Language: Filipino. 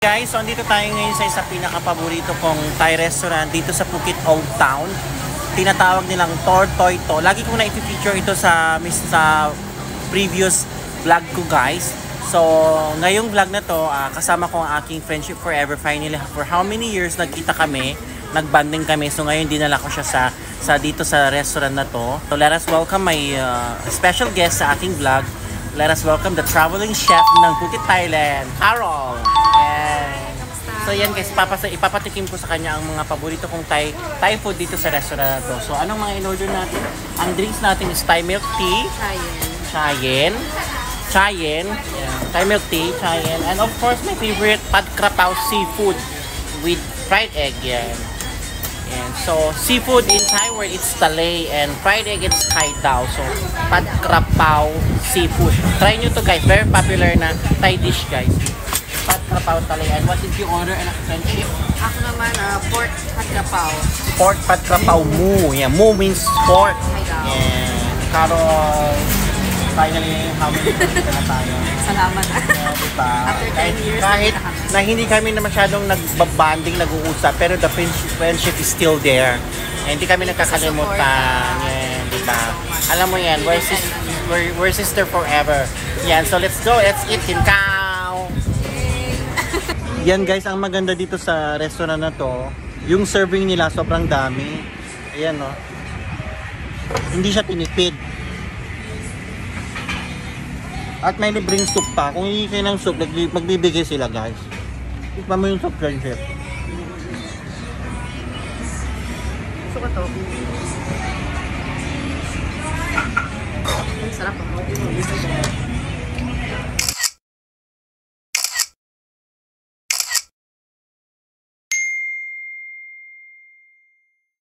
Guys, so andito tayo ngayon sa isa pinaka-paborito kong Thai restaurant dito sa Phuket Old Town. Tinatawag nilang Tor Toi To. Lagi kong na-feature ito sa previous vlog ko, guys. So, ngayong vlog na to, kasama ko ang aking friendship forever. Finally, for how many years nagkita kami, nagbanding kami. So, ngayon dinala ko siya dito sa restaurant na to. So, let us welcome my special guest sa aking vlog. Let us welcome the traveling chef ng Phuket, Thailand, Carol. So yan guys, ipapatikim ko sa kanya ang mga paborito kong Thai food dito sa restaurant na to. So anong mga in-order natin? Ang drinks natin is Thai milk tea, Chayen, yeah. Thai milk tea, Chayen, and of course my favorite Pad Krapao seafood with fried egg. Yan. And so seafood in Thai word it's talay and fried egg it's kai dao. So Pad Krapao seafood. Try nyo to guys, very popular na Thai dish guys. Pad Krapao talay. And what did you order and friendship? Ako naman, pork Pad Krapao. Pork Pad Krapao mu. Yeah, mu means pork. And Carol, finally, how many years na tayo? Salamat. Yeah, diba? After 10 years kahit na hindi kami na masyadong nagbabanding, nag-uusap, pero the friendship is still there. And hindi kami nakakalimutan. Yeah, diba? Alam mo yan, we're sister forever. Yan, so let's go. Let's eat Tin Kao. Yan guys, ang maganda dito sa restaurant na to, yung serving nila sobrang dami. Ayan no. Hindi siya tinipid. At may libreng soup pa. Kung hindi kayo ng soup, magbibigay sila guys. Ipa mo yung soup, friendship. Gusto ko to. Sarap ako.